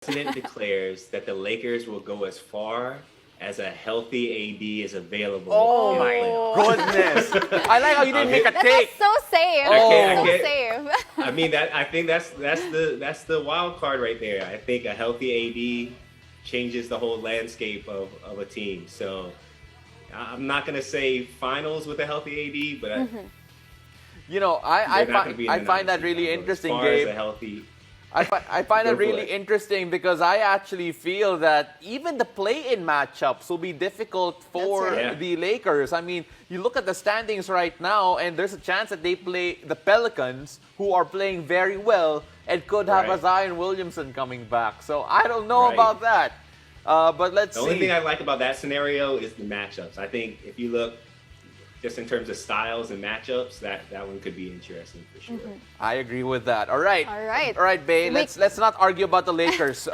President declares that the Lakers will go as far as a healthy AD is available Oh in the my playoffs. goodness! I like how you didn't make a That take. is so safe. I So can't- safe. I mean that. I think that's the wild card right there. I think a healthy AD changes the whole landscape of a team. So I'm not gonna say finals with a healthy AD, but You know, I they're not gonna be in I the find that ninth really seed. interesting, As far as Gabe. a healthy, I find Go it for really it. interesting because I actually feel that even the play-in matchups will be difficult for That's right. the Lakers. I mean, you look at the standings right now, and there's a chance that they play the Pelicans, who are playing very well, and could have a Right. Zion Williamson coming back. So I don't know Right. about that. But let's the see. only thing I like about that scenario is the matchups. I think if you look just in terms of styles and matchups, that one could be interesting for sure. I agree with that. All right. All right. All right, Bae. We- Let's not argue about the Lakers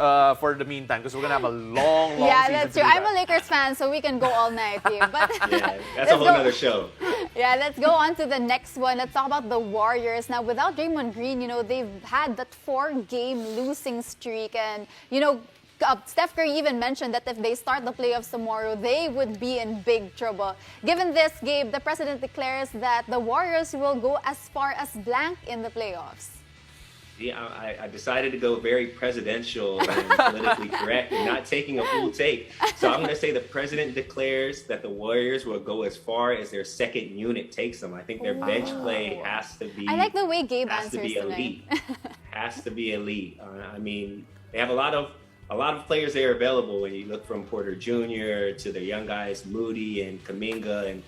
for the meantime because we're gonna have a long Yeah, season that's to true. do I'm a that. Lakers fan, so we can go all night here. But Yeah, that's let's a whole go- nother show. Yeah, let's go on to the next one. Let's talk about the Warriors. Now, without Draymond Green, they've had that 4-game losing streak. And, Steph Curry even mentioned that if they start the playoffs tomorrow, they would be in big trouble. Given this, Gabe, the president declares that the Warriors will go as far as blank in the playoffs. Yeah, I decided to go very presidential and politically correct and not taking a full take. So I'm going to say the president declares that the Warriors will go as far as their second unit takes them. I think their bench play has to be. I like the way Gabe has to answers be tonight. elite. Has to be elite. I mean, they have a lot of players there available when you look from Porter Jr. to the young guys Moody and Kuminga, and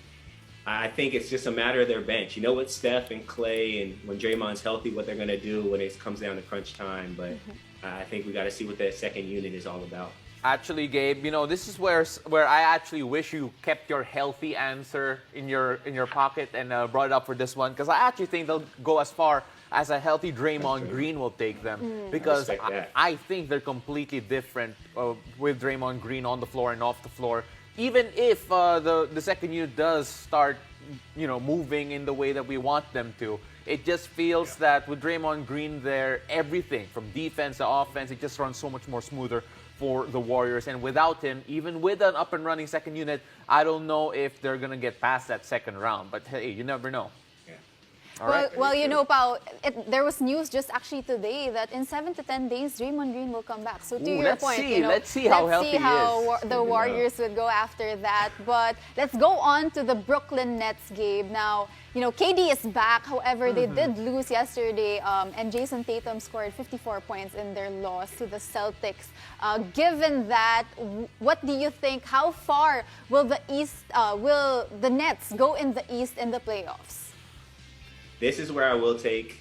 I think it's just a matter of their bench. You know what Steph and Clay and when Draymond's healthy, what they're going to do when it comes down to crunch time. But I think we got to see what that second unit is all about. Actually, Gabe, this is where I actually wish you kept your healthy answer in your pocket and brought it up for this one because I actually think they'll go as far as a healthy Draymond Green will take them because respect that. I think they're completely different with Draymond Green on the floor and off the floor. Even if the second unit does start, moving in the way that we want them to, it just feels that with Draymond Green there, everything from defense to offense, it just runs so much more smoother for the Warriors. And without him, even with an up and running second unit, I don't know if they're gonna get past that second round. But hey, you never know. All right. Well, Pao, there was news just actually today that in 7 to 10 days, Draymond Green will come back. So to your let's point, see. Let's see how healthy he is. The Warriors would go after that. But let's go on to the Brooklyn Nets, Gabe. Now, KD is back. However, they did lose yesterday, and Jason Tatum scored 54 points in their loss to the Celtics. Given that, what do you think? How far will the Nets go in the East in the playoffs? This is where I will take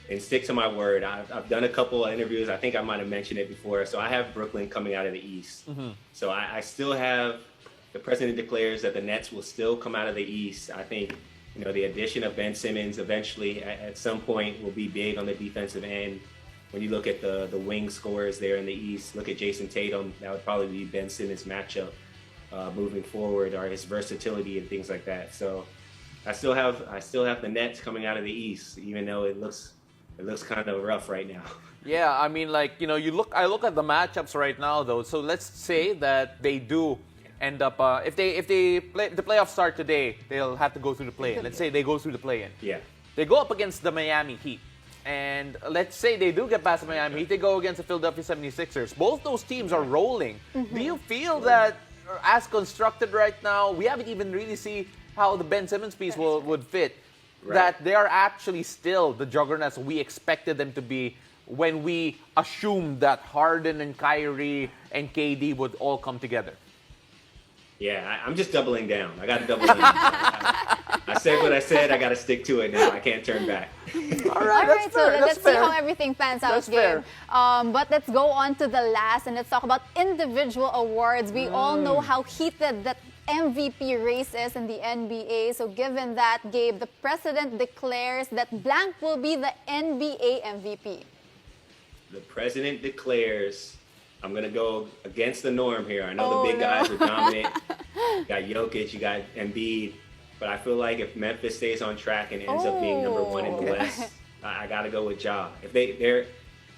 and stick to my word. I've done a couple of interviews. I think I might have mentioned it before. So I have Brooklyn coming out of the East. So I still have the president declares that the Nets will still come out of the East. I think the addition of Ben Simmons eventually at some point will be big on the defensive end. When you look at the wing scorers there in the East, look at Jason Tatum. That would probably be Ben Simmons' matchup moving forward, or his versatility and things like that. So I still have the Nets coming out of the East, even though it looks kind of rough right now. Yeah, I mean, I look at the matchups right now, though. So let's say that they do end up, if the playoffs start today, they'll have to go through the play-in. Let's say they go through the play-in. Yeah. They go up against the Miami Heat. And let's say they do get past the Miami Heat, they go against the Philadelphia 76ers. Both those teams are rolling. Do you feel that, as constructed right now, we haven't even really seen how the Ben Simmons piece would fit, that they are actually still the juggernauts we expected them to be when we assumed that Harden and Kyrie and KD would all come together? Yeah, I'm just doubling down. I got to double down. I said what I said. I got to stick to it now. I can't turn back. All right, All right, so let's see fair. how everything pans out, That's Gabe. fair. But let's go on to the last, and let's talk about individual awards. We all know how heated that MVP race is in the NBA. So given that, Gabe, the president declares that blank will be the NBA MVP. The president declares, I'm going to go against the norm here. I know the big guys are dominant. You got Jokic, you got Embiid. But I feel like if Memphis stays on track and ends up being number one in the West, I got to go with Ja. If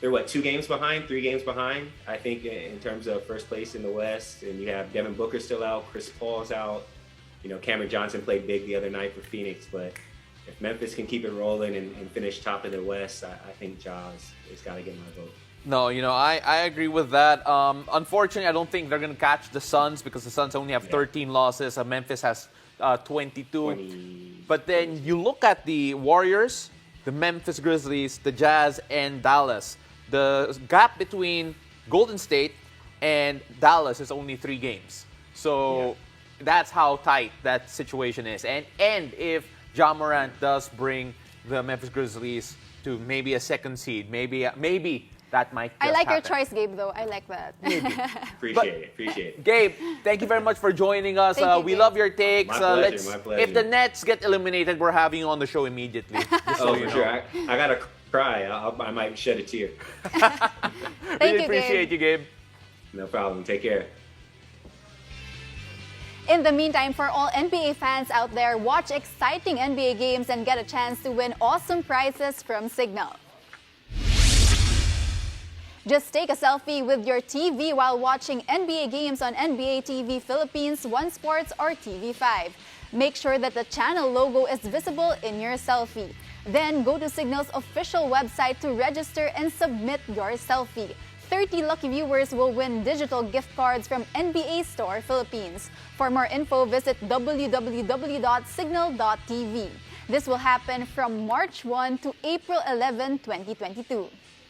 they're what, 2 games behind, 3 games behind, I think, in terms of first place in the West. And you have Devin Booker still out, Chris Paul's out. You know, Cameron Johnson played big the other night for Phoenix, but if Memphis can keep it rolling and finish top of the West, I think Jaws has got to get my vote. No, you know, I agree with that. Unfortunately, I don't think they're going to catch the Suns because the Suns only have 13 losses. Memphis has 22. But then you look at the Warriors, the Memphis Grizzlies, the Jazz, and Dallas. The gap between Golden State and Dallas is only 3 games. So that's how tight that situation is. And if Ja Morant does bring the Memphis Grizzlies to maybe a second seed, maybe that might just I like your happen. choice, Gabe, though. I like that. Appreciate it. Gabe, thank you very much for joining us. Thank you, We Gabe. love your takes. My pleasure. If the Nets get eliminated, we're having you on the show immediately. Just so Oh, you for know. sure. I got to cry. I might shed a tear. Really you, appreciate you, Gabe. No problem. Take care. In the meantime, for all NBA fans out there, watch exciting NBA games and get a chance to win awesome prizes from Signal. Just take a selfie with your TV while watching NBA games on NBA TV Philippines, One Sports, or TV5. Make sure that the channel logo is visible in your selfie. Then go to Signal's official website to register and submit your selfie. 30 lucky viewers will win digital gift cards from NBA Store Philippines. For more info, visit www.signal.tv. This will happen from March 1 to April 11, 2022.